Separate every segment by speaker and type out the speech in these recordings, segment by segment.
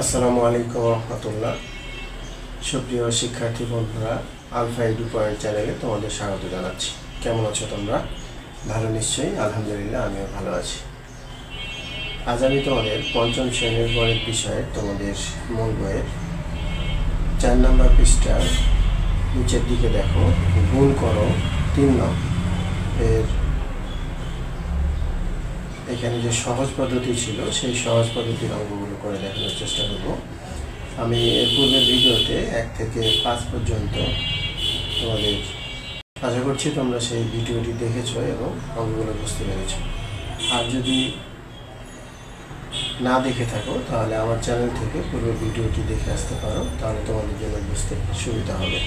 Speaker 1: আসসালামু আলাইকুম রহমতুল্লাহ। সুপ্রিয় শিক্ষার্থী বন্ধুরা, আলফা এডু পয়েন্ট চ্যানেলে তোমাদের স্বাগত জানাচ্ছি। কেমন আছো তোমরা? ভালো নিশ্চয়ই? আলহামদুলিল্লাহ, আমিও ভালো আছি। আজ আমি তোমাদের পঞ্চম শ্রেণীর গণিত বিষয়ে তোমাদের মূল বইয়ের 4 নম্বর পৃষ্ঠার নিচের দিকে দেখো, গুণ করো 3 নং এর এখানে যে সহজ পদ্ধতি ছিল সেই সহজ পদ্ধতির অঙ্কগুলো করে দেখানোর চেষ্টা করব। আমি এর পূর্বের ভিডিওতে 1 থেকে 5 পর্যন্ত তোমাদের আশা করছি তোমরা সেই ভিডিওটি দেখেছো এবং অঙ্কগুলো বুঝতে পেরেছো। আর যদি না দেখে থাকো তাহলে আমার চ্যানেল থেকে পূর্বের ভিডিওটি দেখে আসতে পারো, তাহলে তোমাদের জন্য বুঝতে সুবিধা হবে।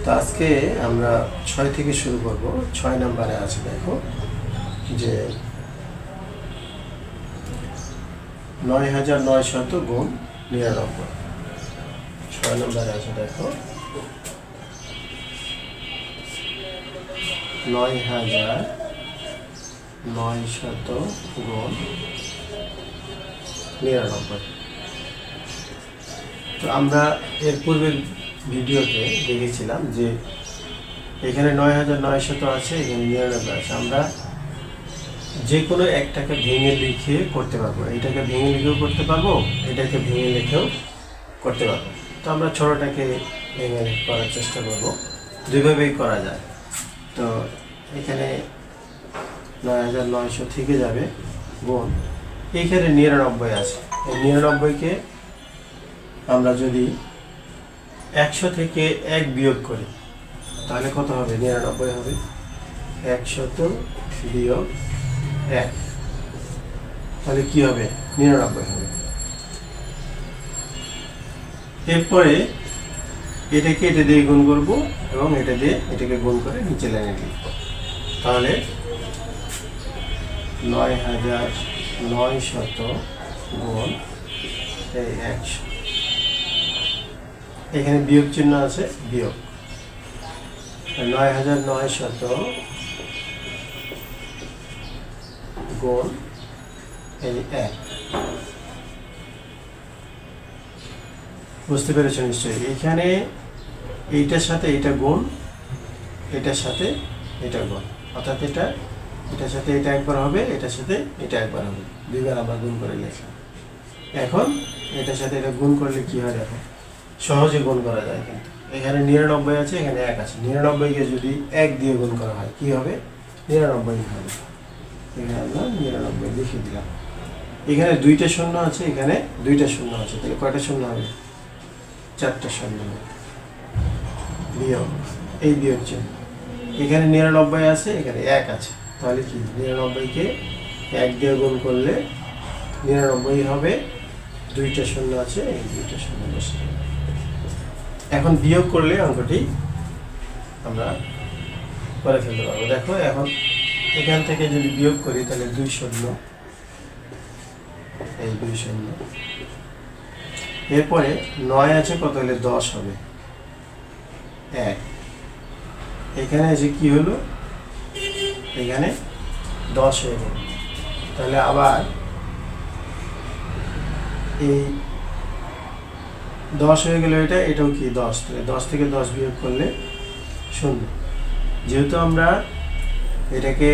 Speaker 1: তো আজকে আমরা 6 থেকে শুরু করব। 6 নম্বরে আছে দেখো যে ৯৯০০ গুণ ৯৯। 6 নম্বরে আছে দেখো ৯৯০০ গুণ ৯৯। তো আমরা এর পূর্বের ভিডিওতে দেখেছিলাম যে এখানে ৯৯০০ আছে, এখানে ৯৯ আছে। আমরা যে কোনো একটাকে ভেঙে লিখে করতে পারবো। এটাকে ভেঙে লিখেও করতে পারবো, এটাকে ভেঙে লিখেও করতে পারবো। তো আমরা ছোটোটাকে ভেঙে করার চেষ্টা করব। দুইভাবেই করা যায়। তো এখানে ৯৯০০ থেকে যাবে গুণ, এইখানে ৯৯ আছে। এই ৯৯কে আমরা যদি ১০০ থেকে ১ বিয়োগ করি তাহলে কত হবে? ৯৯ হবে। ১০০ বিয়োগ ১, তাহলে কি হবে? ৯৯ হবে। এরপরে এটাকে এটা দিয়ে গুণ করব এবং এটা দিয়ে এটাকে গুণ করে নিচে লাইনে লিখব। তাহলে ৯৯০০ গুণ এই ১০০, এখানে বিয়োগ চিহ্ন আছে, বিয়োগ ৯৯০০ গুণ এই ১। বুঝতে পেরেছো নিশ্চয়ই? এখানে এইটার সাথে এটা গুণ, এটার সাথে এটা গুণ, অর্থাৎ এটার সাথে এটা একবার হবে, এটার সাথে এটা একবার হবে, দুইবার আমরা গুণ করে লিখলাম। এখন এটার সাথে এটা গুণ করলে কি হয় দেখো, সহজে গুণ করা যায়। কিন্তু এখানে ৯৯ আছে, এখানে ১ আছে। ৯৯কে যদি ১ দিয়ে গুণ করা হয় কি হবে? ৯৯ হবে। এখানে আমরা ৯৯ লিখে দিলাম। এখানে ২টা শূন্য আছে, এখানে ২টা শূন্য আছে, তাহলে কয়টা শূন্য হবে? 4টা শূন্য হবে। বিয়োগ, এই বিয়োগ চিহ্ন। এখানে ৯৯ আছে, এখানে ১ আছে, তাহলে কি ৯৯কে ১ দিয়ে গুণ করলে ৯৯ হবে। ২টা শূন্য আছে, এই ২টা শূন্য বসে। এখন বিয়োগ করলে অঙ্কটি আমরা করে ফেলতে পারবো। দেখো এখন এখান থেকে যদি বিয়োগ করি তাহলে ২ শূন্য, এই ২ শূন্য। এরপরে ৯ আছে, কত হলে ১০ হবে? ১। এখানে এসে কি হলো? এখানে ১০ হয়ে গেল। তাহলে আবার এই ১০ হয়ে গেল, এটাও কি ১০। তাহলে ১০ থেকে ১০ বিয়োগ করলে ০। যেহেতু আমরা এটাকে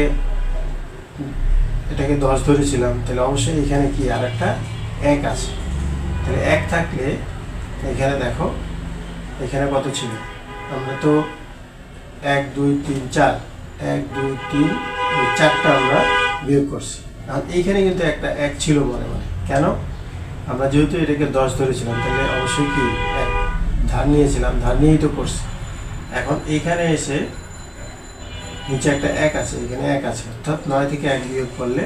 Speaker 1: ১০ ধরেছিলাম, তাহলে অবশ্যই এখানে কি আর একটা ১ আছে। তাহলে ১ থাকলে এখানে দেখো এখানে কত ছিল? আমরা তো ১ ২ ৩ ৪, ১ ২ ৩, ৪টা আমরা বিয়োগ করছি। আর এইখানে কিন্তু একটা ১ ছিল মনে মনে। কেন? আমরা যেহেতু এটাকে ১০ ধরেছিলাম, তাহলে অবশ্যই কি ১ ধার নিয়েছিলাম, ধার নিয়েই তো করছি। এখন এইখানে এসে নিচে একটা ১ আছে, এখানে ১ আছে, অর্থাৎ ৯ থেকে ১ বিয়োগ করলে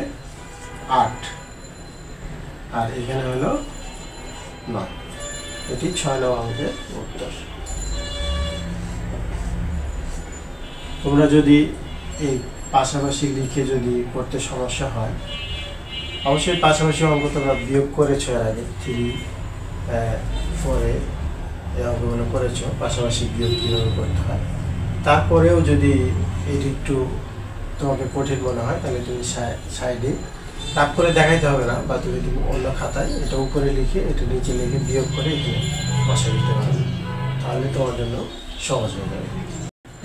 Speaker 1: ৮, আর এখানে হলো ৯। এটি ৬ নং অঙ্কের উত্তর। তোমরা যদি এই পাশাপাশি লিখে যদি করতে সমস্যা হয়, অবশ্যই পাশাপাশি অঙ্ক তোমরা বিয়োগ করেছো এর আগে, 3, 4-এ এই অঙ্কগুলো করেছো, পাশাপাশি বিয়োগ কীভাবে করতে হয়। তারপরেও যদি এটি একটু তোমাকে কঠিন মনে হয় তাহলে তুমি সাইডে রাগ করে দেখাইতে হবে না, বা তুমি অন্য খাতায় এটা উপরে লিখে এটা নিচে লিখে বিয়োগ করে এখানে বসাই দিতে পারবে, তাহলে তোমার জন্য সহজ হয়ে যাবে।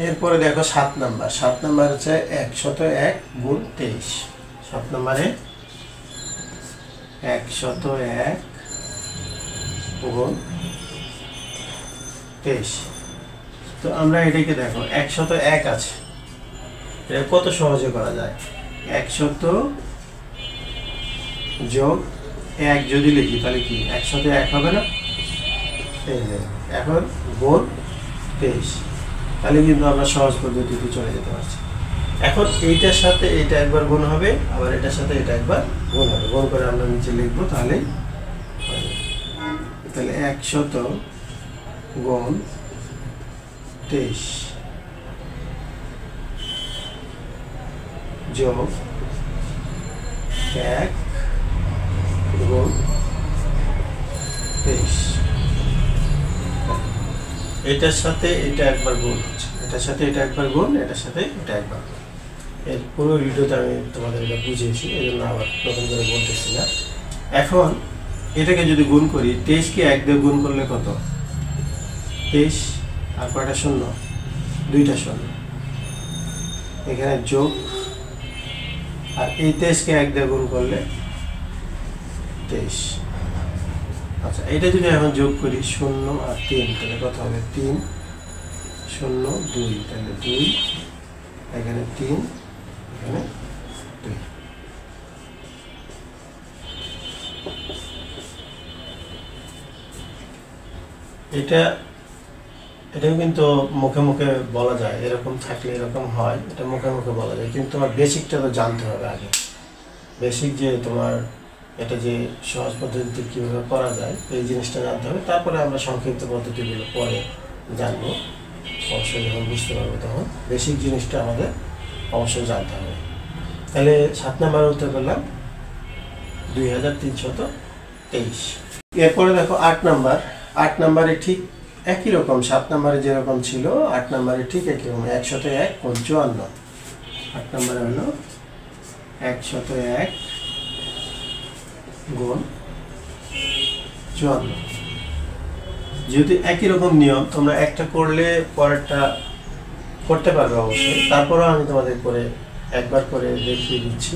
Speaker 1: এরপরে দেখো 7 নাম্বার। 7 নাম্বার হচ্ছে 101 গুণ 23। 7 নম্বরে 101 গুণ 23। তো আমরা এটাকে দেখো 101 আছে, এটা কত সহজে করা যায়। 100 যোগ 1 যদি লিখি তাহলে কি 101 হবে না? এই যে এখন গুণ 23, তাহলে কিন্তু আমরা সহজ পদ্ধতিতে চলে যেতে পারছি। এখন এইটার সাথে এইটা একবার গুণ হবে, আবার এটার সাথে এটা একবার গুণ হবে, গুণ করে আমরা নিচে লিখবো, তাহলে 100 গুণ 23 যোগ 1 গুণ 23। এটার সাথে এটা একবার গুণ হচ্ছে, এটার সাথে এটা একবার গুণ, এটার সাথে এটা একবার গুণ। এর পুরো ভিডিওতে আমি তোমাদের এটা বুঝিয়েছি, এই জন্য আবার নতুন করে বলতেছি না। এখন এটাকে যদি গুণ করি, 23কে 1 দিয়ে গুণ করলে কত? 23 আর কয়টা শূন্য? 2টা শূন্য, এখানে যোগ, আর এই 23কে 1 দিয়ে গুণ করলে 23। আচ্ছা, এটা যদি এখন যোগ করি 0 আর 3, তাহলে কত হবে? 3 0 2, তাহলে 2, এখানে 3, এখানে 2। এটাও কিন্তু মুখে মুখে বলা যায়, এরকম থাকলে এরকম হয়, এটা মুখে মুখে বলা যায়, কিন্তু তোমার বেসিকটা তো জানতে হবে আগে। বেসিক যে তোমার এটা যে সহজ পদ্ধতিতে কীভাবে করা যায় এই জিনিসটা জানতে হবে, তারপরে আমরা সংক্ষিপ্ত পদ্ধতিগুলো পরে জানবো, অবশ্যই যখন বুঝতে পারবো তখন বেসিক জিনিসটা আমাদের অবশ্যই জানতে হবে। তাহলে 7 নম্বরের উত্তর করলাম 2323। এরপরে দেখো 8 নাম্বার। 8 নাম্বারে ঠিক একই রকম 7 নাম্বারে যেরকম ছিল 8 নাম্বারে ঠিক একই রকম 101 গুণ 54। 8 নাম্বারে হলো 101 গুণ 54। যেহেতু একই রকম নিয়ম, তোমরা একটা করলে পরেরটা করতে পারবে অবশ্যই, তারপরেও আমি তোমাদের করে একবার করে দেখিয়ে দিচ্ছি,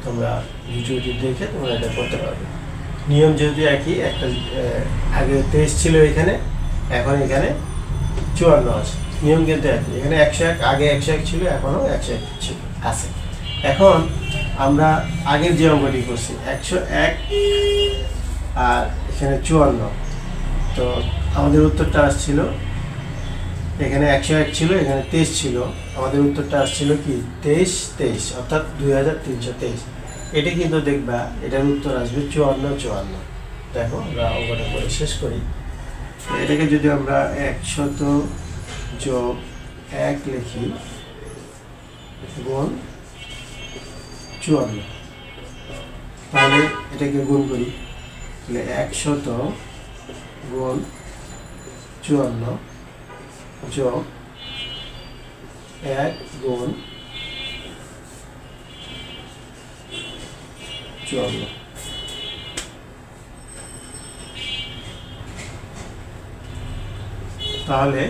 Speaker 1: তোমরা ভিডিওটি দেখে তোমরা এটা করতে পারবে। নিয়ম যেহেতু একই, একটা আগে 23 ছিল এখানে, এখন এখানে 54 আছে, নিয়ম কিন্তু একই। এখানে 101, আগে 101 ছিল, এখনও 101 ছিল আছে। এখন আমরা আগের যে অঙ্কটি করছি 101 আর এখানে 54, তো আমাদের উত্তরটা আসছিল, এখানে 101 ছিল, এখানে 23 ছিল, আমাদের উত্তরটা আসছিল কি 23, অর্থাৎ 2323। এটা কিন্তু দেখবা এটার উত্তর আসবে 54। দেখো আমরা অঙ্কটা করে শেষ করি। এটাকে যদি আমরা 100 যোগ 1 লিখি গুণ 54, তাহলে এটাকে গুণ করি, তাহলে 100 গুণ 54 যোগ 1 গুণ 54। তাহলে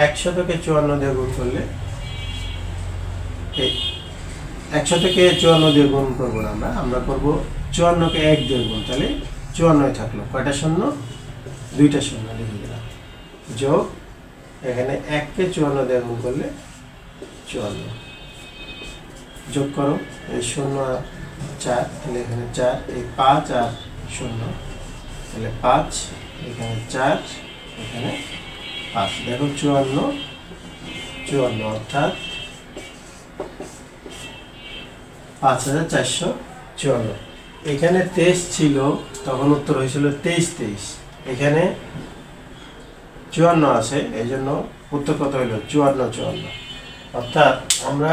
Speaker 1: 100কে 54 দিয়ে গুণ করলে, 100কে 54 দিয়ে গুণ করবো না, আমরা করবো 54কে 1 দিয়ে গুণ, তাহলে 54 থাকলো, কয়টা শূন্য? 2টা শূন্য লিখে দিলাম, যোগ এখানে 1কে 54 দিয়ে গুণ করলে 54, যোগ করো, এই 0 আর 4, তাহলে এখানে 4, এই 5 আর 0, তাহলে 5, এখানে 4, এখানে 5। দেখো 54 অর্থাৎ 5454। এখানে 23 ছিল, তখন উত্তর হয়েছিল 23। এখানে 54 আছে, এই জন্য উত্তর কত হইল 54। অর্থাৎ আমরা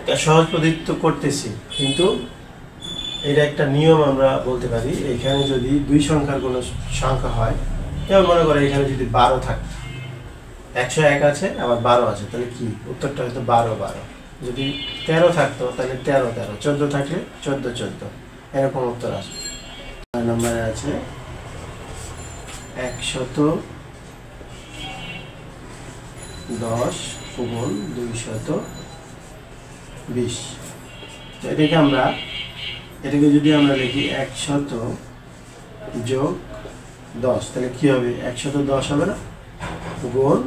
Speaker 1: এটা সহজ পদ্ধতি করতেছি, কিন্তু এটা একটা নিয়ম আমরা বলতে পারি। এখানে যদি 2 সংখ্যার কোনো সংখ্যা হয়, যেমন মনে করো এখানে যদি 12 থাকে, 101 আছে আবার 12 আছে, তাহলে কি উত্তরটা হয়তো 12। যদি 13 থাকতো তাহলে 13 13, 14 থাকলে 14 14, এরকম উত্তর আসবে। 9 নম্বরে আছে 110 গুণ 220। তো এটাকে যদি আমরা লিখি 100 যোগ 10, তাহলে কি হবে? 110 হবে না, গুণ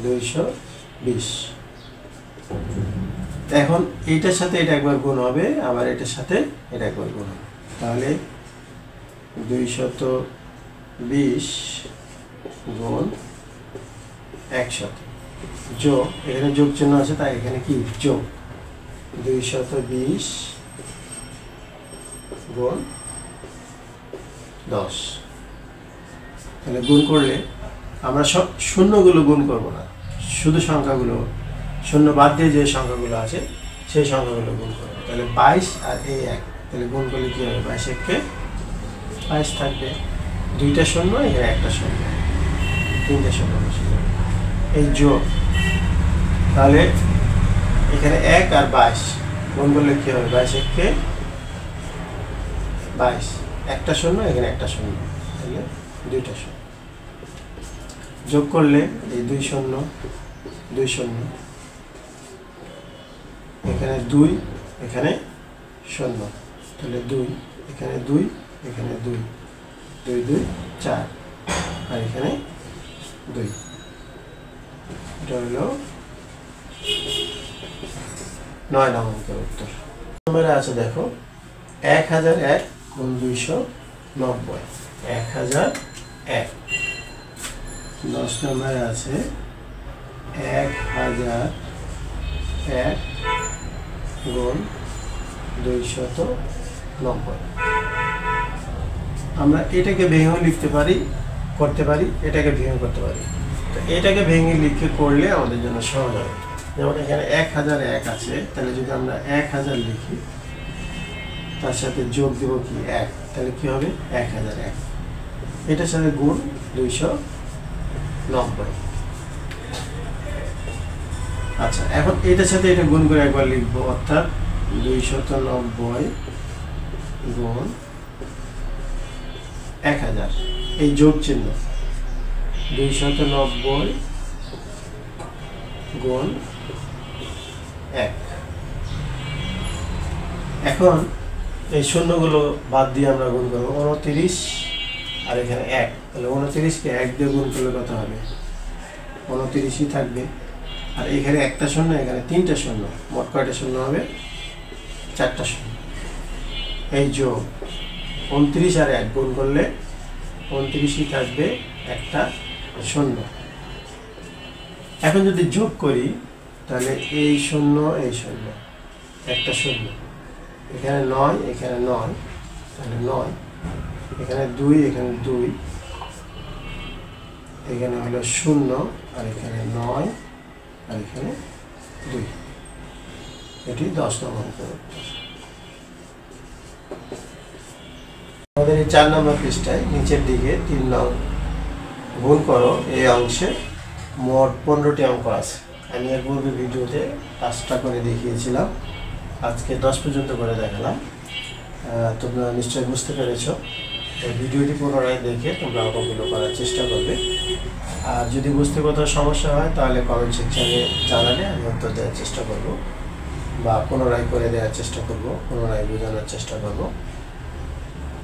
Speaker 1: 220। এখন এইটার সাথে এটা একবার গুণ হবে, আবার এটার সাথে এটা একবার গুণ হবে, তাহলে 220 গুণ 100 যোগ, এখানে যোগ চিহ্ন আছে তাই এখানে কি যোগ 220 গুণ 10। তাহলে গুণ করলে আমরা সব শূন্যগুলো গুণ করব না, শুধু সংখ্যাগুলো, শূন্য বাদ দিয়ে যে সংখ্যাগুলো আছে সেই সংখ্যাগুলো গুণ করব। তাহলে 22 আর এই 1, তাহলে গুণ করলে কি হবে? 22 একে 22 থাকবে, 2টা শূন্য, এখানে একটা শূন্য, 3টে শূন্য বসে যাবে। এই যোগ, তাহলে এখানে 1 আর 22 গুণ করলে কি হবে? 22 একে 22, একটা শূন্য, এখানে একটা শূন্য, তাহলে 2টা শূন্য। যোগ করলে এই 2 শূন্য 2 শূন্য, এখানে 2, এখানে শূন্য, তাহলে 2, এখানে 2, এখানে 2, 2 2 4, আর এখানে 2। এটা হলো 9 নম্বরের উত্তর। নম্বরে আছে দেখো 1001 গুণ 290, 1001। 10 নম্বরে আছে 1001 গুণ 290। আমরা এটাকে ভেঙেও লিখতে পারি, করতে পারি, এটাকে ভেঙে করতে পারি। তো এটাকে ভেঙে লিখে করলে আমাদের জন্য সহজ হবে। যেমন এখানে 1001 আছে, তাহলে যদি আমরা 1000 লিখি, তার সাথে যোগ দেব কি 1, তাহলে কি হবে? 1001। এটার সাথে গুণ 290। আচ্ছা, এখন এটার সাথে এটা গুণ করে একবার লিখবো, অর্থাৎ 290 গুণ 1000, এই যোগ চিহ্ন 290 গুণ 1। এখন এই শূন্যগুলো বাদ দিয়ে আমরা গুণ করবো, 29 আর এখানে 1, তাহলে 29কে 1 দিয়ে গুণ করলে কত হবে? 29ই থাকবে, আর এখানে একটা শূন্য, এখানে 3টে শূন্য, মোট কয়টা শূন্য হবে? 4টা শূন্য। এই যোগ 29 আর 1 গুণ করলে 29ই থাকবে, একটা শূন্য। এখন যদি যোগ করি, তাহলে এই শূন্য, এই শূন্য, একটা শূন্য, এখানে 9, এখানে 9, তাহলে 9, এখানে 2, এখানে 2, এখানে হলো 0, আর এখানে 9, আর এখানে 2। এটি 10 নম্বর উত্তর। আমাদের এই 4 নম্বর পৃষ্ঠায় নিচের দিকে 3 নং গুণ করো এই অংশে মোট 15টি অঙ্ক আছে। আমি এর পূর্বে ভিডিওতে 5টা করে দেখিয়েছিলাম, আজকে 10 পর্যন্ত করে দেখালাম। তোমরা নিশ্চয়ই বুঝতে পেরেছো। এই ভিডিওটি পুনরায় দেখে তোমরা অঙ্কগুলো করার চেষ্টা করবে। আর যদি বুঝতে কোথাও সমস্যা হয় তাহলে কমেন্ট সেকশনে জানালে আমি উত্তর দেওয়ার চেষ্টা করব, বা পুনরায় করে দেওয়ার চেষ্টা করব, পুনরায় বোঝানোর চেষ্টা করব।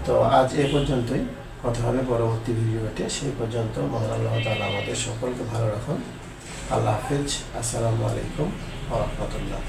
Speaker 1: তো আজ এ পর্যন্তই, কথা হবে পরবর্তী ভিডিওতে। সেই পর্যন্ত মহান আল্লাহ তাআলা আমাদের সকলকে ভালো রাখুন। আল্লাহ হাফেজ। আসসালামু আলাইকুম ওয়া রাহমাতুল্লাহ।